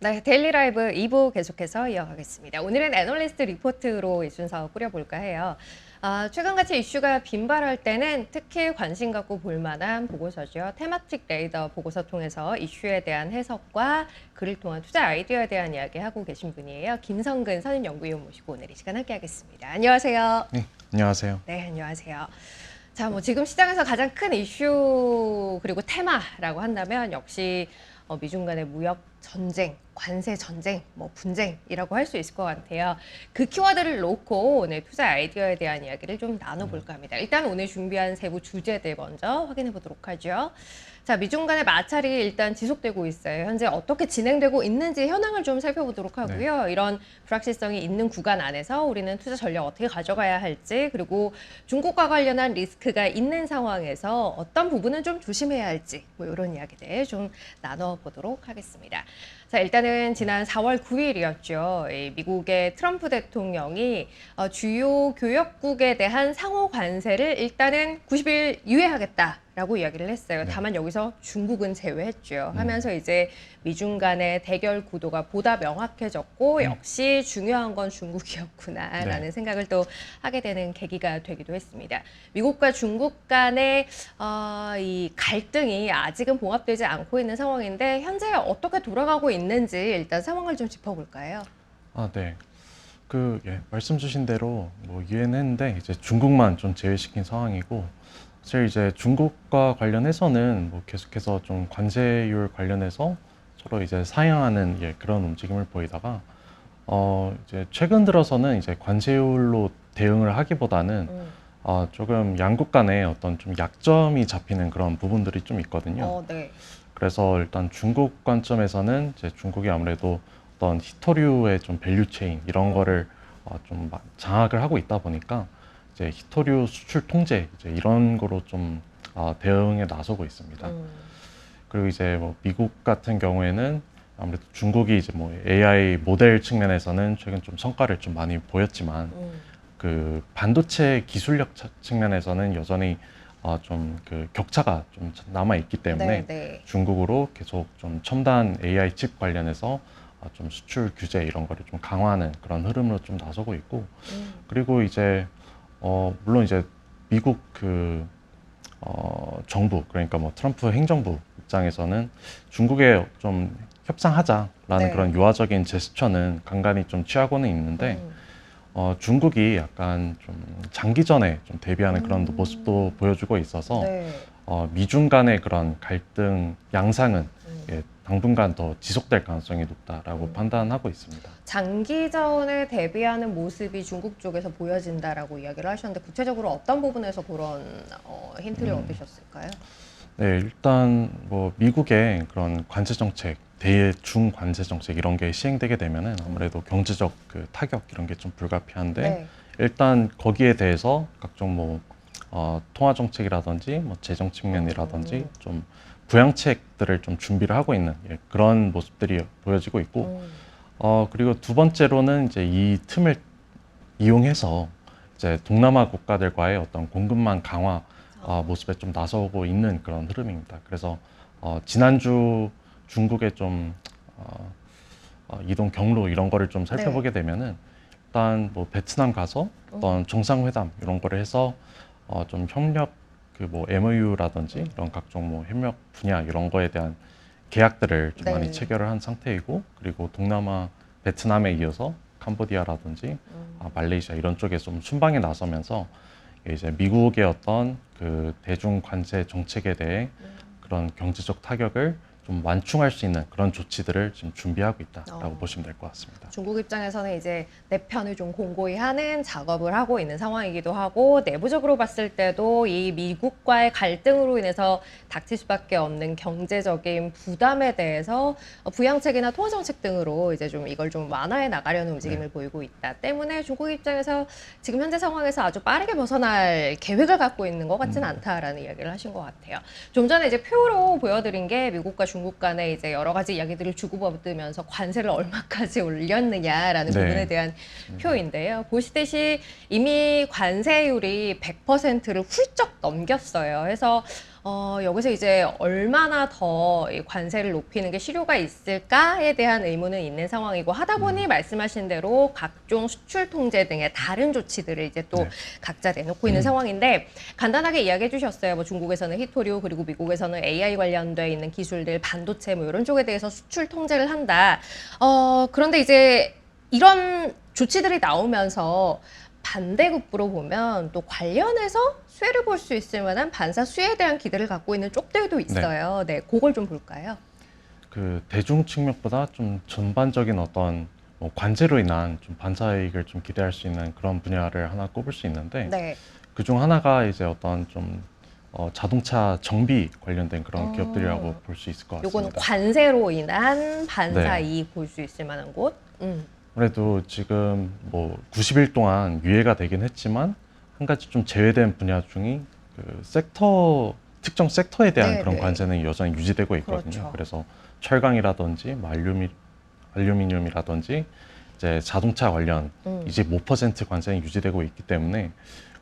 네, 데일리 라이브 2부 계속해서 이어가겠습니다. 오늘은 애널리스트 리포트로 이 순서 꾸려볼까 해요. 최근같이 이슈가 빈발할 때는 특히 관심 갖고 볼 만한 보고서죠. 테마틱 레이더 보고서 통해서 이슈에 대한 해석과 그를 통한 투자 아이디어에 대한 이야기 하고 계신 분이에요. 김성근 선임연구위원 모시고 오늘 이 시간 함께 하겠습니다. 안녕하세요. 네, 안녕하세요. 네, 안녕하세요. 자, 지금 시장에서 가장 큰 이슈 그리고 테마라고 한다면 역시 미중 간의 무역 전쟁, 관세 전쟁, 분쟁이라고 할 수 있을 것 같아요. 그 키워드를 놓고 오늘 투자 아이디어에 대한 이야기를 좀 나눠볼까 합니다. 일단 오늘 준비한 세부 주제들 먼저 확인해 보도록 하죠. 자, 미중 간의 마찰이 일단 지속되고 있어요. 현재 어떻게 진행되고 있는지 현황을 좀 살펴보도록 하고요. 이런 불확실성이 있는 구간 안에서 우리는 투자 전략 어떻게 가져가야 할지, 그리고 중국과 관련한 리스크가 있는 상황에서 어떤 부분은 좀 조심해야 할지, 이런 이야기들 좀 나눠보도록 하겠습니다. 자, 일단은 지난 4월 9일이었죠. 미국의 트럼프 대통령이 주요 교역국에 대한 상호 관세를 일단은 90일 유예하겠다라고 이야기를 했어요. 다만 여기서 중국은 제외했죠. 하면서 이제 미중 간의 대결 구도가 보다 명확해졌고 역시 중요한 건 중국이었구나라는 생각을 또 하게 되는 계기가 되기도 했습니다. 미국과 중국 간의 이 갈등이 아직은 봉합되지 않고 있는 상황인데 현재 어떻게 돌아가고 있는지 일단 상황을 좀 짚어볼까요? 네. 말씀 주신 대로 유엔했는데 이제 중국만 좀 제외시킨 상황이고, 사실 이제 중국과 관련해서는 계속해서 좀 관세율 관련해서 서로 이제 상향하는 그런 움직임을 보이다가 이제 최근 들어서는 이제 관세율로 대응을 하기보다는 조금 양국 간에 어떤 좀 약점이 잡히는 그런 부분들이 좀 있거든요. 네. 그래서 일단 중국 관점에서는 이제 중국이 아무래도 어떤 히토류의 좀 밸류 체인 이런 거를 좀 장악을 하고 있다 보니까 이제 히토류 수출 통제 이제 이런 거로 좀 대응에 나서고 있습니다. 그리고 이제 미국 같은 경우에는 아무래도 중국이 이제 AI 모델 측면에서는 최근 좀 성과를 좀 많이 보였지만 그 반도체 기술력 측면에서는 여전히 좀 그 격차가 좀 남아 있기 때문에 중국으로 계속 좀 첨단 AI 칩 관련해서 좀 수출 규제 이런 거를 좀 강화하는 그런 흐름으로 좀 나서고 있고, 그리고 이제 물론 이제 미국 정부, 그러니까 트럼프 행정부 입장에서는 중국에 좀 협상하자라는 그런 유화적인 제스처는 간간히 좀 취하고는 있는데 중국이 약간 좀 장기전에 좀 대비하는 그런 모습도 보여주고 있어서 미중 간의 그런 갈등 양상은 당분간 더 지속될 가능성이 높다라고 판단하고 있습니다. 장기전에 대비하는 모습이 중국 쪽에서 보여진다라고 이야기를 하셨는데 구체적으로 어떤 부분에서 그런 힌트를 얻으셨을까요? 네, 일단 미국의 그런 관세 정책, 대중 관세 정책 이런 게 시행되게 되면은 아무래도 경제적 그 타격 이런 게 좀 불가피한데 일단 거기에 대해서 각종 통화 정책이라든지 재정 측면이라든지 좀 부양책들을 좀 준비를 하고 있는 그런 모습들이 보여지고 있고, 그리고 두 번째로는 이제 이 틈을 이용해서 이제 동남아 국가들과의 어떤 공급망 강화 모습에 좀 나서고 있는 그런 흐름입니다. 그래서 지난주 중국의 좀 이동 경로 이런 거를 좀 살펴보게 되면은 일단 베트남 가서 어떤 정상회담 이런 거를 해서 좀 협력 MOU라든지 이런 각종 협력 분야 이런 거에 대한 계약들을 좀 많이 체결을 한 상태이고, 그리고 동남아 베트남에 이어서 캄보디아라든지 말레이시아 이런 쪽에 좀 순방에 나서면서 이제 미국의 어떤 그 대중 관세 정책에 대해 그런 경제적 타격을 좀 완충할 수 있는 그런 조치들을 지금 준비하고 있다라고 보시면 될 것 같습니다. 중국 입장에서는 이제 내 편을 좀 공고히 하는 작업을 하고 있는 상황이기도 하고, 내부적으로 봤을 때도 이 미국과의 갈등으로 인해서 닥칠 수밖에 없는 경제적인 부담에 대해서 부양책이나 통화 정책 등으로 이제 좀 이걸 좀 완화해 나가려는 움직임을 보이고 있다 때문에 중국 입장에서 지금 현재 상황에서 아주 빠르게 벗어날 계획을 갖고 있는 것 같지는 않다라는 이야기를 하신 것 같아요. 좀 전에 이제 표로 보여드린 게 미국과 중국 간에 이제 여러 가지 이야기들을 주고받으면서 관세를 얼마까지 올렸느냐라는 부분에 대한 표인데요. 보시듯이 이미 관세율이 100%를 훌쩍 넘겼어요. 그래서 여기서 이제 얼마나 더 이 관세를 높이는 게 실효가 있을까에 대한 의문은 있는 상황이고 하다 보니 말씀하신 대로 각종 수출 통제 등의 다른 조치들을 이제 또 네. 각자 내놓고 있는 상황인데 간단하게 이야기해 주셨어요. 뭐 중국에서는 히토류 그리고 미국에서는 AI 관련돼 있는 기술들 반도체 뭐 이런 쪽에 대해서 수출 통제를 한다. 그런데 이제 이런 조치들이 나오면서 반대급부로 보면 또 관련해서 수혜를 볼 수 있을 만한 반사 수혜에 대한 기대를 갖고 있는 쪽들도 있어요. 네, 그걸 좀 볼까요? 그 대중 측면보다 좀 전반적인 어떤 뭐 관제로 인한 좀 반사이익을 좀 기대할 수 있는 그런 분야를 하나 꼽을 수 있는데 네. 그중 하나가 이제 어떤 좀 자동차 정비 관련된 그런 기업들이라고 볼 수 있을 것 요건 같습니다. 관세로 인한 반사 네. 이익 볼 수 있을 만한 곳. 아무래도 지금 뭐 90일 동안 유예가 되긴 했지만 한 가지 좀 제외된 분야 중이 그 섹터 특정 섹터에 대한 네, 그런 네. 관세는 여전히 유지되고 있거든요. 그렇죠. 그래서 철강이라든지 뭐 알루미늄이라든지 이제 자동차 관련 25% 관세는 유지되고 있기 때문에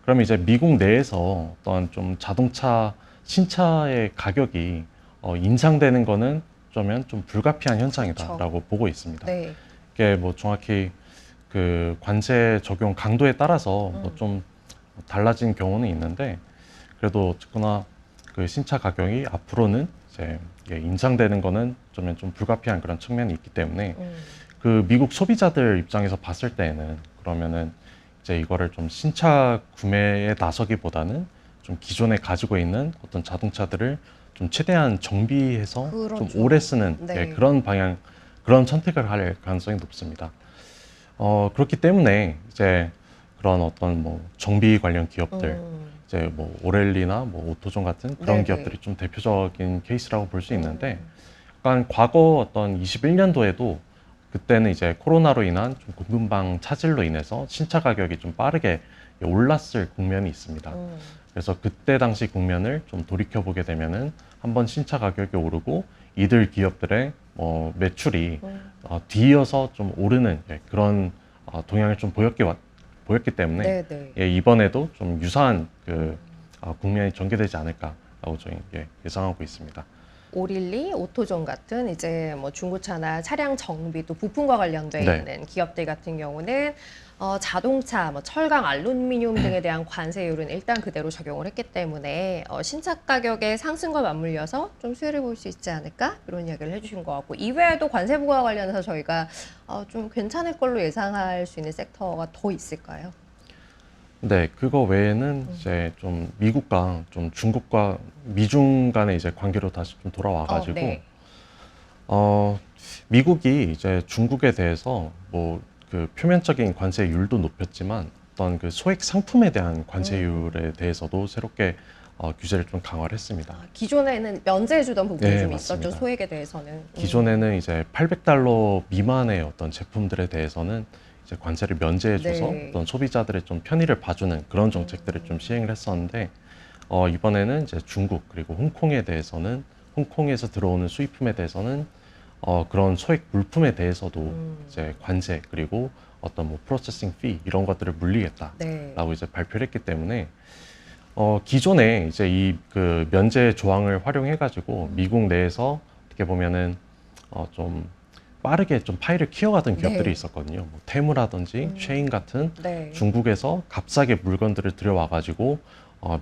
그럼 이제 미국 내에서 어떤 좀 자동차 신차의 가격이 인상되는 거는 좀 불가피한 현상이다라고 보고 있습니다. 네. 이게 뭐 정확히 그 관세 적용 강도에 따라서 뭐 좀 달라진 경우는 있는데 그래도 어쨌거나 그 신차 가격이 앞으로는 이제 이게 인상되는 거는 좀 불가피한 그런 측면이 있기 때문에 그 미국 소비자들 입장에서 봤을 때에는 그러면은 이제 이거를 좀 신차 구매에 나서기보다는 좀 기존에 가지고 있는 어떤 자동차들을 좀 최대한 정비해서 그렇죠. 좀 오래 쓰는 네. 예, 그런 선택을 할 가능성이 높습니다. 그렇기 때문에 이제 그런 어떤 뭐 정비 관련 기업들 이제 뭐 오렐리나 뭐 오토존 같은 그런 네네. 기업들이 좀 대표적인 케이스라고 볼 수 있는데 약간 과거 어떤 21년도에도 그때는 이제 코로나로 인한 좀 공급망 차질로 인해서 신차 가격이 좀 빠르게 올랐을 국면이 있습니다. 그래서 그때 당시 국면을 좀 돌이켜 보게 되면은 한번 신차 가격이 오르고 이들 기업들의 매출이 뒤이어서 좀 오르는 그런 동향을 좀 보였기 때문에 네네. 예, 이번에도 좀 유사한 그 국면이 전개되지 않을까라고 저희 예상하고 있습니다. 오릴리, 오토존 같은 이제 뭐 중고차나 차량 정비 또 부품과 관련돼 네. 있는 기업들 같은 경우는 자동차, 뭐 철강, 알루미늄 등에 대한 관세율은 일단 그대로 적용을 했기 때문에 신차 가격의 상승과 맞물려서 좀 수혜를 볼 수 있지 않을까 이런 이야기를 해주신 것 같고 이외에도 관세 부과와 관련해서 저희가 좀 괜찮을 걸로 예상할 수 있는 섹터가 더 있을까요? 네, 그거 외에는 이제 좀 미국과 좀 중국과 미중 간의 이제 관계로 다시 좀 돌아와가지고 네. 미국이 이제 중국에 대해서 뭐 그 표면적인 관세율도 높였지만 어떤 그 소액 상품에 대한 관세율에 대해서도 새롭게 규제를 좀 강화를 했습니다. 기존에는 면제해주던 부분이 네, 좀 맞습니다. 있었죠, 소액에 대해서는. 기존에는 이제 $800 미만의 어떤 제품들에 대해서는 이제 관세를 면제해줘서 네. 어떤 소비자들의 좀 편의를 봐주는 그런 정책들을 좀 시행을 했었는데 이번에는 이제 중국 그리고 홍콩에 대해서는 홍콩에서 들어오는 수입품에 대해서는 그런 소액 물품에 대해서도 이제 관세 그리고 어떤 뭐 프로세싱 피 이런 것들을 물리겠다라고 네. 이제 발표를 했기 때문에 기존에 이제 이 그 면제 조항을 활용해 가지고 미국 내에서 어떻게 보면은 좀 빠르게 좀 파이를 키워가던 기업들이 네. 있었거든요. 뭐 테무라든지 쉐인 같은 네. 중국에서 값싸게 물건들을 들여와 가지고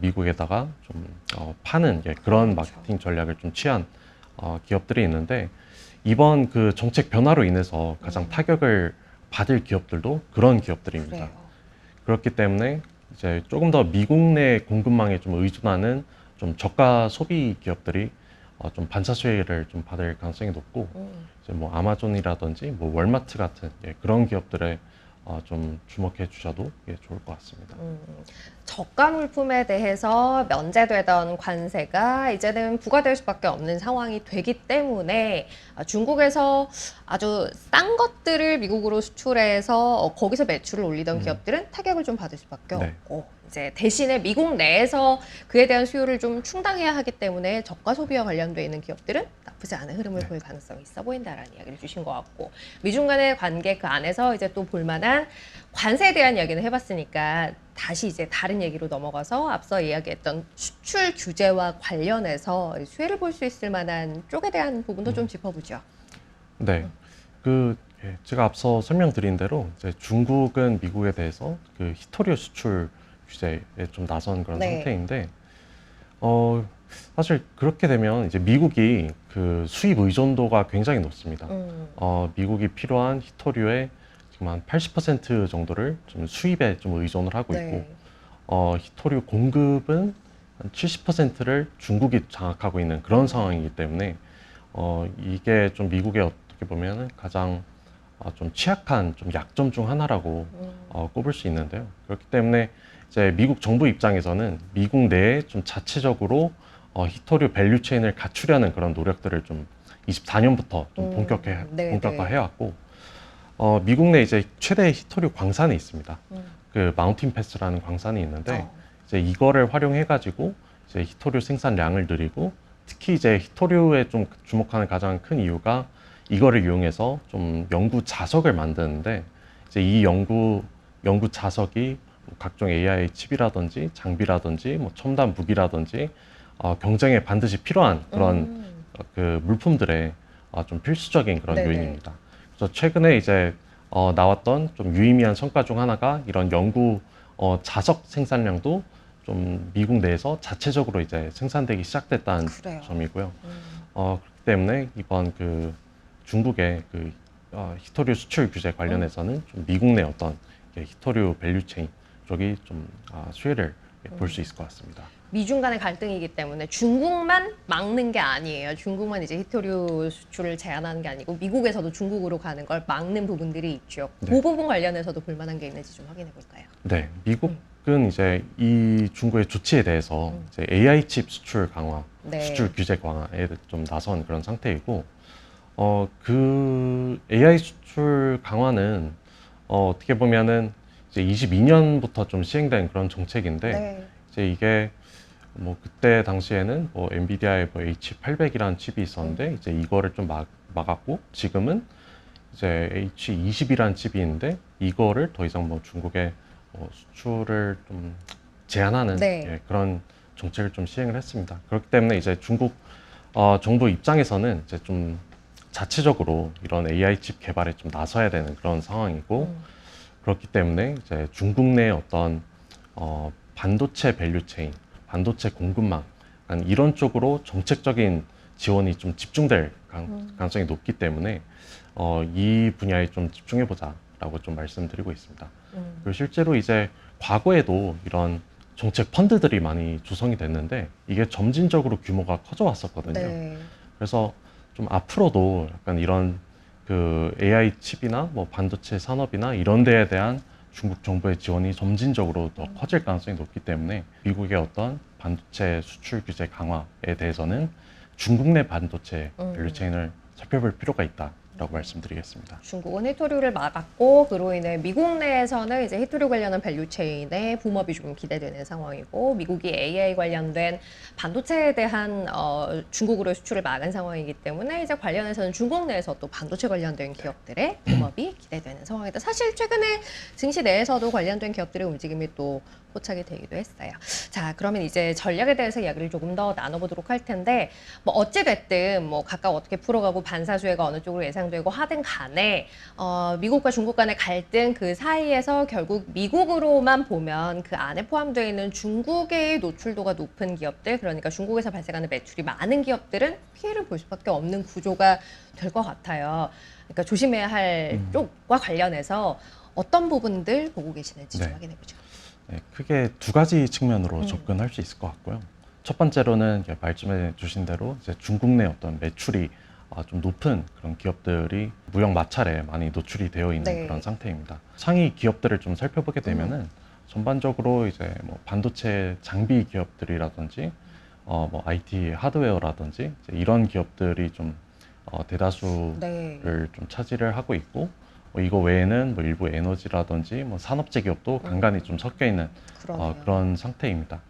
미국에다가 좀 파는 그런 그렇죠. 마케팅 전략을 좀 취한 기업들이 있는데 이번 그 정책 변화로 인해서 가장 타격을 받을 기업들도 그런 기업들입니다. 그래요. 그렇기 때문에 이제 조금 더 미국 내 공급망에 좀 의존하는 좀 저가 소비 기업들이 좀 반사 수혜를 좀 받을 가능성이 높고 이제 뭐 아마존이라든지 뭐 월마트 같은 그런 기업들에 좀 주목해 주셔도 좋을 것 같습니다. 저가 물품에 대해서 면제되던 관세가 이제는 부과될 수밖에 없는 상황이 되기 때문에 중국에서 아주 싼 것들을 미국으로 수출해서 거기서 매출을 올리던 기업들은 타격을 좀 받을 수밖에 네. 없고 이제 대신에 미국 내에서 그에 대한 수요를 좀 충당해야 하기 때문에 저가 소비와 관련돼 있는 기업들은 나쁘지 않은 흐름을 볼 가능성이 있어 보인다라는 이야기를 주신 것 같고 미중 간의 관계 그 안에서 이제 또 볼만한 관세에 대한 이야기는 해봤으니까 다시 이제 다른 얘기로 넘어가서 앞서 이야기했던 수출 규제와 관련해서 수혜를 볼 수 있을 만한 쪽에 대한 부분도 좀 짚어보죠. 네. 제가 앞서 설명드린 대로 이제 중국은 미국에 대해서 그 히토류 수출 규제에 좀 나선 그런 네. 상태인데, 사실 그렇게 되면 이제 미국이 그 수입 의존도가 굉장히 높습니다. 미국이 필요한 히토류의 지금 한 80% 정도를 좀 수입에 좀 의존을 하고 있고, 네. 히토류 공급은 한 70%를 중국이 장악하고 있는 그런 상황이기 때문에, 이게 좀 미국의 어떻게 보면은 가장 좀 취약한 좀 약점 중 하나라고 꼽을 수 있는데요. 그렇기 때문에 이제 미국 정부 입장에서는 미국 내에 좀 자체적으로 히토류 밸류 체인을 갖추려는 그런 노력들을 좀 24년부터 좀 네, 본격화해왔고, 미국 내 이제 최대 히토류 광산이 있습니다. 그 마운틴 패스라는 광산이 있는데, 이제 이거를 활용해가지고 이제 히토류 생산량을 늘리고, 특히 이제 히토류에 좀 주목하는 가장 큰 이유가 이거를 이용해서 좀 연구 자석을 만드는데, 이제 이 연구 자석이 각종 AI 칩이라든지 장비라든지 뭐 첨단 무기라든지 경쟁에 반드시 필요한 그런 그 물품들의 좀 필수적인 그런 네네. 요인입니다. 그래서 최근에 이제 나왔던 좀 유의미한 성과 중 하나가 이런 연구 자석 생산량도 좀 미국 내에서 자체적으로 이제 생산되기 시작됐다는 그래요. 점이고요. 그렇기 때문에 이번 그 중국의 그 히토류 수출 규제 관련해서는 좀 미국 내 어떤 히토류 밸류 체인 쪽이 좀 수혜를 볼 수 있을 것 같습니다. 미중 간의 갈등이기 때문에 중국만 막는 게 아니에요. 중국만 이제 히토류 수출을 제한하는 게 아니고 미국에서도 중국으로 가는 걸 막는 부분들이 있죠. 네. 그 부분 관련해서도 볼만한 게 있는지 좀 확인해 볼까요? 네, 미국은 이제 이 중국의 조치에 대해서 이제 AI 칩 수출 강화, 네. 수출 규제 강화에 좀 나선 그런 상태이고, 그 AI 수출 강화는 어떻게 보면은 이제 22년부터 좀 시행된 그런 정책인데, 네. 이제 이게 뭐 그때 당시에는 뭐 엔비디아의 뭐 H800이라는 칩이 있었는데 이제 이거를 좀 막았고, 지금은 이제 H20이라는 칩이 있는데 이거를 더 이상 뭐 중국에 수출을 좀 제한하는 네. 그런 정책을 좀 시행을 했습니다. 그렇기 때문에 이제 중국 정부 입장에서는 이제 좀 자체적으로 이런 AI 칩 개발에 좀 나서야 되는 그런 상황이고, 그렇기 때문에 이제 중국 내 어떤 반도체 밸류 체인, 반도체 공급망 이런 쪽으로 정책적인 지원이 좀 집중될 가능성이 높기 때문에 이 분야에 좀 집중해 보자라고 좀 말씀드리고 있습니다. 그리고 실제로 이제 과거에도 이런 정책 펀드들이 많이 조성이 됐는데 이게 점진적으로 규모가 커져 왔었거든요. 네. 그래서 좀 앞으로도 약간 이런 그 AI 칩이나 뭐 반도체 산업이나 이런 데에 대한 중국 정부의 지원이 점진적으로 더 커질 가능성이 높기 때문에 미국의 어떤 반도체 수출 규제 강화에 대해서는 중국 내 반도체 밸류체인을 살펴볼 필요가 있다라고 말씀드리겠습니다. 중국은 히토류를 막았고 그로 인해 미국 내에서는 이제 히토류 관련한 밸류체인의 붐업이 좀 기대되는 상황이고, 미국이 AI 관련된 반도체에 대한 중국으로 수출을 막은 상황이기 때문에 이제 관련해서는 중국 내에서 또 반도체 관련된 기업들의 붐업이 기대되는 상황이다. 사실 최근에 증시 내에서도 관련된 기업들의 움직임이 또 포착이 되기도 했어요. 자, 그러면 이제 전략에 대해서 이야기를 조금 더 나눠보도록 할 텐데, 뭐 어찌됐든 뭐 각각 어떻게 풀어가고 반사수혜가 어느 쪽으로 예상되고 하든 간에 미국과 중국 간의 갈등 그 사이에서 결국 미국으로만 보면 그 안에 포함되어 있는 중국의 노출도가 높은 기업들, 그러니까 중국에서 발생하는 매출이 많은 기업들은 피해를 볼 수밖에 없는 구조가 될 것 같아요. 그러니까 조심해야 할 쪽과 관련해서 어떤 부분들 보고 계시는지 좀 네. 확인해보죠. 네, 크게 두 가지 측면으로 접근할 수 있을 것 같고요. 첫 번째로는 이제 말씀해 주신 대로 이제 중국 내 어떤 매출이 좀 높은 그런 기업들이 무역 마찰에 많이 노출이 되어 있는 네. 그런 상태입니다. 상위 기업들을 좀 살펴보게 되면은 전반적으로 이제 뭐 반도체 장비 기업들이라든지 뭐 IT 하드웨어라든지 이제 이런 기업들이 좀 대다수를 네. 좀 차지를 하고 있고, 뭐 이거 외에는 뭐 일부 에너지라든지 뭐 산업재 기업도 간간히 좀 섞여 있는 그러네요. 그런 상태입니다.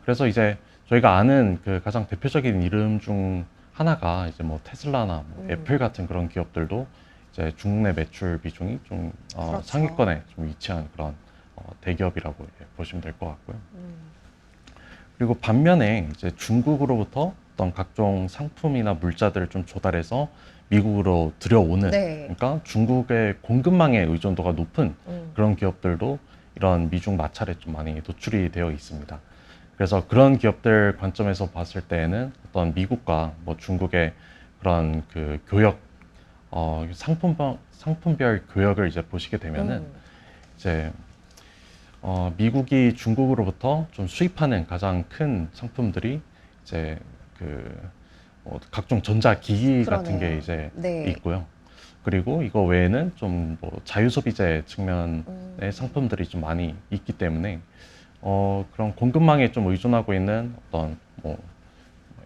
그래서 이제 저희가 아는 그 가장 대표적인 이름 중 하나가 이제 뭐 테슬라나 뭐 애플 같은 그런 기업들도 이제 중국 내 매출 비중이 좀 그렇죠. 상위권에 좀 위치한 그런 대기업이라고 보시면 될 것 같고요. 그리고 반면에 이제 중국으로부터 어떤 각종 상품이나 물자들을 좀 조달해서 미국으로 들여오는, 네. 그러니까 중국의 공급망의 의존도가 높은 그런 기업들도 이런 미중 마찰에 좀 많이 노출이 되어 있습니다. 그래서 그런 기업들 관점에서 봤을 때에는 어떤 미국과 뭐 중국의 그런 그 교역, 상품별 교역을 이제 보시게 되면은 이제 미국이 중국으로부터 좀 수입하는 가장 큰 상품들이 이제 각종 전자기기 같은 게 그러네요. 이제 네. 있고요. 그리고 이거 외에는 좀 뭐 자유소비재 측면의 상품들이 좀 많이 있기 때문에 그런 공급망에 좀 의존하고 있는 어떤 뭐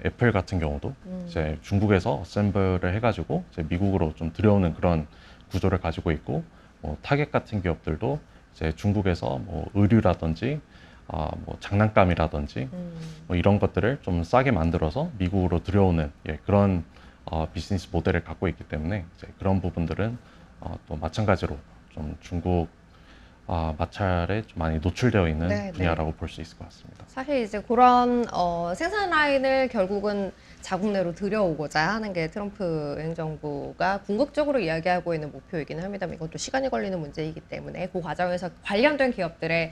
애플 같은 경우도 이제 중국에서 어셈블을 해가지고 이제 미국으로 좀 들여오는 그런 구조를 가지고 있고, 뭐 타겟 같은 기업들도 이제 중국에서 뭐 의류라든지 뭐 장난감이라든지 뭐 이런 것들을 좀 싸게 만들어서 미국으로 들여오는 그런 비즈니스 모델을 갖고 있기 때문에 이제 그런 부분들은 또 마찬가지로 좀 중국 마찰에 좀 많이 노출되어 있는 네, 분야라고 볼 수 있을 것 같습니다. 사실 이제 그런 생산 라인을 결국은 자국 내로 들여오고자 하는 게 트럼프 행정부가 궁극적으로 이야기하고 있는 목표이기는 합니다만, 이것도 시간이 걸리는 문제이기 때문에 그 과정에서 관련된 기업들의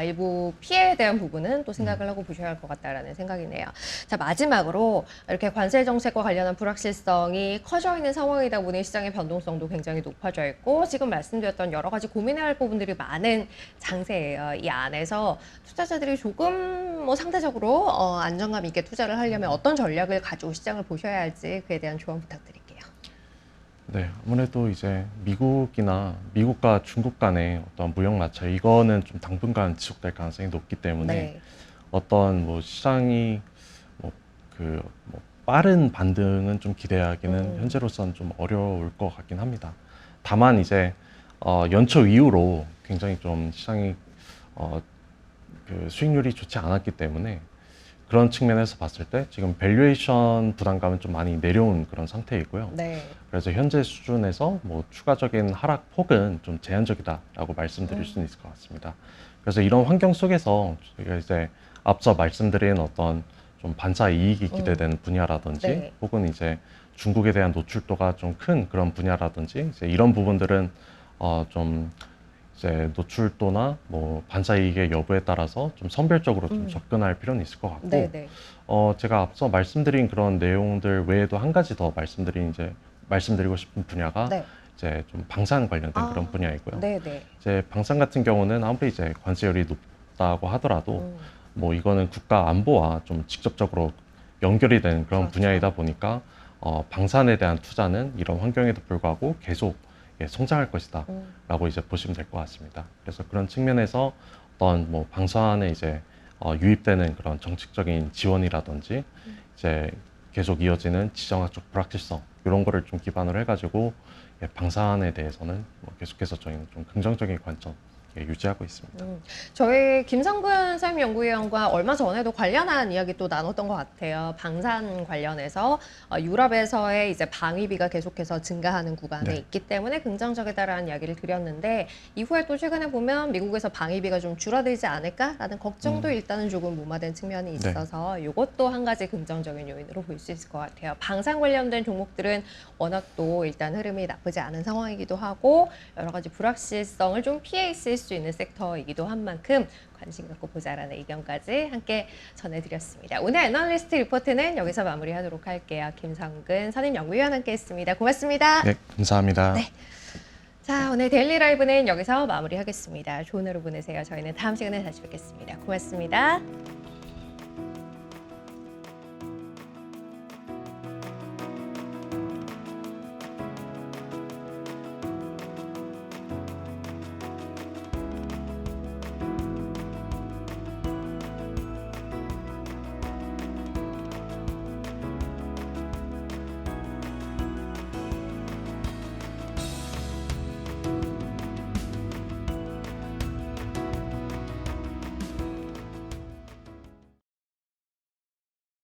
일부 피해에 대한 부분은 또 생각을 하고 보셔야 할 것 같다라는 생각이네요. 자, 마지막으로 이렇게 관세 정책과 관련한 불확실성이 커져 있는 상황이다 보니 시장의 변동성도 굉장히 높아져 있고, 지금 말씀드렸던 여러 가지 고민해야 할 부분들이 많은 장세예요. 이 안에서 투자자들이 조금 뭐 상대적으로 안정감 있게 투자를 하려면 어떤 전략을 가지고 시장을 보셔야 할지, 그에 대한 조언 부탁드릴게요. 네, 아무래도 이제 미국과 중국 간의 어떤 무역 마찰, 이거는 좀 당분간 지속될 가능성이 높기 때문에 네. 어떤 뭐 시장이 뭐 빠른 반등은 좀 기대하기는 현재로서는 좀 어려울 것 같긴 합니다. 다만 이제 연초 이후로 굉장히 좀 시장이 수익률이 좋지 않았기 때문에 그런 측면에서 봤을 때 지금 밸류에이션 부담감은 좀 많이 내려온 그런 상태이고요. 네. 그래서 현재 수준에서 뭐 추가적인 하락폭은 좀 제한적이다라고 말씀드릴 수는 있을 것 같습니다. 그래서 이런 환경 속에서 저희가 이제 앞서 말씀드린 어떤 좀 반사 이익이 기대되는 분야라든지 네. 혹은 이제 중국에 대한 노출도가 좀 큰 그런 분야라든지 이제 이런 부분들은 좀 이제 노출도나 뭐 반사 이익의 여부에 따라서 좀 선별적으로 좀 접근할 필요는 있을 것 같고, 네. 제가 앞서 말씀드린 그런 내용들 외에도 한 가지 더 말씀드리고 싶은 분야가 네. 이제 좀 방산 관련된 그런 분야이고요. 네. 이제 방산 같은 경우는 아무리 이제 관세율이 높다고 하더라도 뭐 이거는 국가 안보와 좀 직접적으로 연결이 되는 그런 그렇죠. 분야이다 보니까 방산에 대한 투자는 이런 환경에도 불구하고 계속 성장할 것이다 라고 이제 보시면 될 것 같습니다. 그래서 그런 측면에서 어떤 뭐 방산에 이제 유입되는 그런 정책적인 지원이라든지 이제 계속 이어지는 지정학적 불확실성, 이런 거를 좀 기반으로 해가지고 방산에 대해서는 뭐 계속해서 저희는 좀 긍정적인 관점 유지하고 있습니다. 저희 김성근 사임연구위원과 얼마 전에도 관련한 이야기 또 나눴던 것 같아요. 방산 관련해서 유럽에서의 이제 방위비가 계속해서 증가하는 구간에 네. 있기 때문에 긍정적이다라는 이야기를 드렸는데, 이후에 또 최근에 보면 미국에서 방위비가 좀 줄어들지 않을까라는 걱정도 일단은 조금 무마된 측면이 네. 있어서 이것도 한 가지 긍정적인 요인으로 볼 수 있을 것 같아요. 방산 관련된 종목들은 워낙 또 일단 흐름이 나쁘지 않은 상황이기도 하고, 여러 가지 불확실성을 좀 피해 있을 수 있는 섹터이기도 한 만큼 관심 갖고 보자라는 의견까지 함께 전해드렸습니다. 오늘 애널리스트 리포트는 여기서 마무리하도록 할게요. 김성근 선임연구위원 함께 했습니다. 고맙습니다. 네, 감사합니다. 네. 자, 오늘 데일리 라이브는 여기서 마무리하겠습니다. 좋은 하루 보내세요. 저희는 다음 시간에 다시 뵙겠습니다. 고맙습니다.